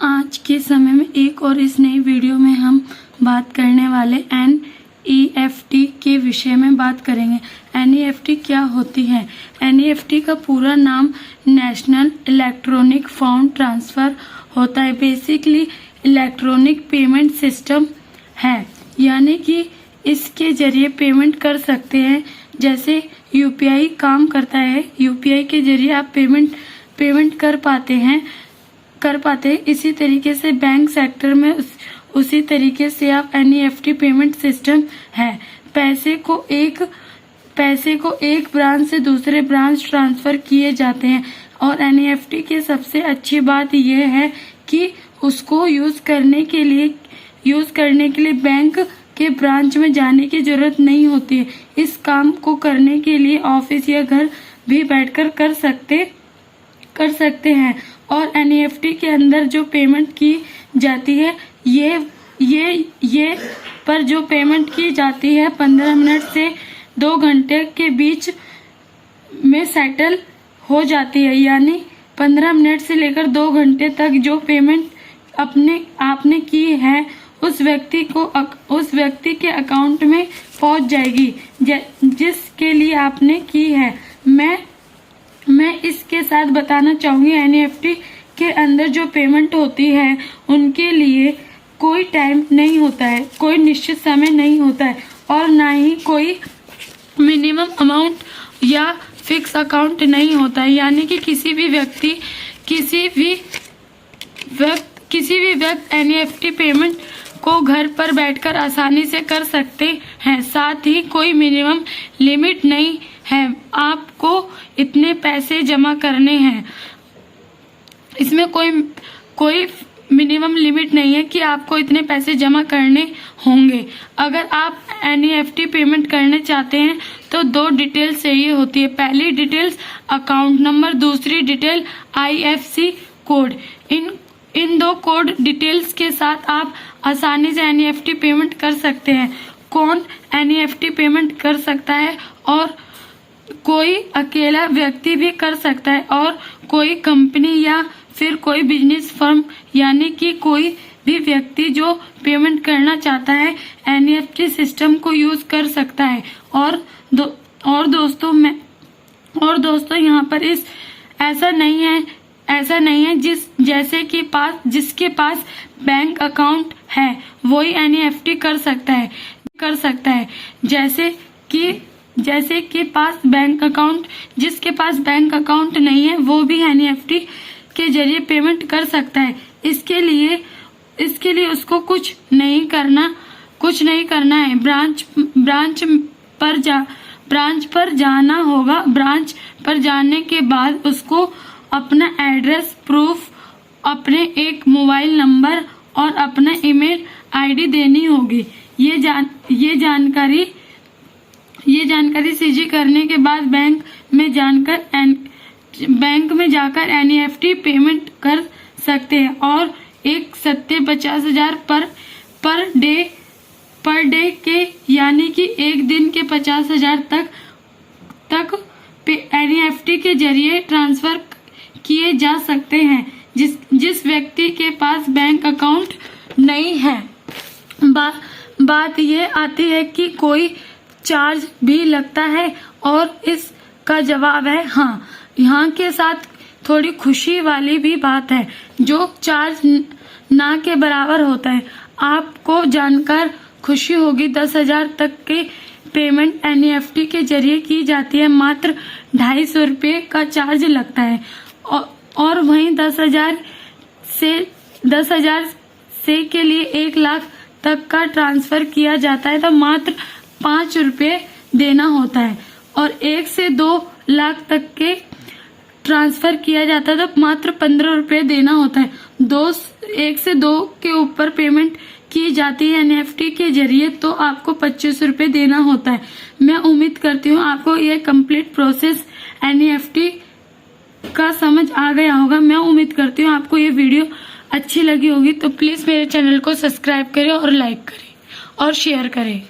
आज के समय में एक और इस नई वीडियो में हम बात करने वाले NEFT के विषय में बात करेंगे। NEFT क्या होती है? NEFT का पूरा नाम नेशनल इलेक्ट्रॉनिक फंड ट्रांसफ़र होता है। बेसिकली इलेक्ट्रॉनिक पेमेंट सिस्टम है, यानी कि इसके जरिए पेमेंट कर सकते हैं। जैसे UPI काम करता है, UPI के जरिए आप पेमेंट कर पाते हैं। इसी तरीके से बैंक सेक्टर में उसी तरीके से आप NEFT पेमेंट सिस्टम है। पैसे को एक ब्रांच से दूसरे ब्रांच ट्रांसफर किए जाते हैं। और NEFT की सबसे अच्छी बात यह है कि उसको यूज करने के लिए बैंक के ब्रांच में जाने की जरूरत नहीं होती है। इस काम को करने के लिए ऑफिस या घर भी बैठकर कर सकते हैं। और NEFT के अंदर जो पेमेंट की जाती है ये पर जो पेमेंट की जाती है 15 मिनट से 2 घंटे के बीच में सेटल हो जाती है। यानी 15 मिनट से लेकर 2 घंटे तक जो पेमेंट आपने की है उस व्यक्ति के अकाउंट में पहुंच जाएगी जिसके लिए आपने की है। मैं इसके साथ बताना चाहूंगी NEFT के अंदर जो पेमेंट होती है उनके लिए कोई टाइम नहीं होता है, कोई निश्चित समय नहीं होता है और ना ही कोई मिनिमम अमाउंट या फिक्स अकाउंट नहीं होता है। यानी कि किसी भी व्यक्ति NEFT पेमेंट को घर पर बैठकर आसानी से कर सकते हैं। साथ ही कोई मिनिमम लिमिट नहीं है, आपको इतने पैसे जमा करने हैं। इसमें कोई मिनिमम लिमिट नहीं है कि आपको इतने पैसे जमा करने होंगे। अगर आप NEFT पेमेंट करने चाहते हैं तो 2 डिटेल्स चाहिए होती है। पहली डिटेल्स अकाउंट नंबर, दूसरी डिटेल IFSC कोड। इन 2 कोड डिटेल्स के साथ आप आसानी से NEFT पेमेंट कर सकते हैं। कौन NEFT पेमेंट कर सकता है? और कोई अकेला व्यक्ति भी कर सकता है और कोई कंपनी या फिर कोई बिजनेस फर्म, यानी कि कोई भी व्यक्ति जो पेमेंट करना चाहता है NEFT सिस्टम को यूज कर सकता है। और दोस्तों यहाँ पर ऐसा नहीं है जिसके पास बैंक अकाउंट है वही NEFT कर सकता है। जैसे कि जिसके पास बैंक अकाउंट नहीं है वो भी NEFT के जरिए पेमेंट कर सकता है। इसके लिए उसको कुछ नहीं करना है। ब्रांच पर जाना होगा। ब्रांच पर जाने के बाद उसको अपना एड्रेस प्रूफ, अपने एक मोबाइल नंबर और अपना ईमेल ID देनी होगी। ये जानकारी सीजी करने के बाद बैंक में जाकर NEFT पेमेंट कर सकते हैं। और एक सत्ते 50,000 पर डे के, यानी कि एक दिन के 50,000 तक NEFT के जरिए ट्रांसफर किए जा सकते हैं जिस व्यक्ति के पास बैंक अकाउंट नहीं है। बात ये आती है कि कोई चार्ज भी लगता है और इसका जवाब है हाँ। यहाँ के साथ थोड़ी खुशी वाली भी बात है, जो चार्ज ना के बराबर होता है। आपको जानकर खुशी होगी 10,000 तक के पेमेंट NEFT के जरिए की जाती है। मात्र 250 रुपये का चार्ज लगता है। और वहीं 10,000 से के लिए 1 लाख तक का ट्रांसफर किया जाता है तो मात्र 5 रुपये देना होता है। और 1 से 2 लाख तक के ट्रांसफर किया जाता है तो मात्र 15 रुपये देना होता है। 1 से 2 के ऊपर पेमेंट की जाती है NEFT के जरिए तो आपको 25 रुपये देना होता है। मैं उम्मीद करती हूँ आपको ये कंप्लीट प्रोसेस NEFT का समझ आ गया होगा। मैं उम्मीद करती हूँ आपको ये वीडियो अच्छी लगी होगी। तो प्लीज मेरे चैनल को सब्सक्राइब करें और लाइक करें और शेयर करें।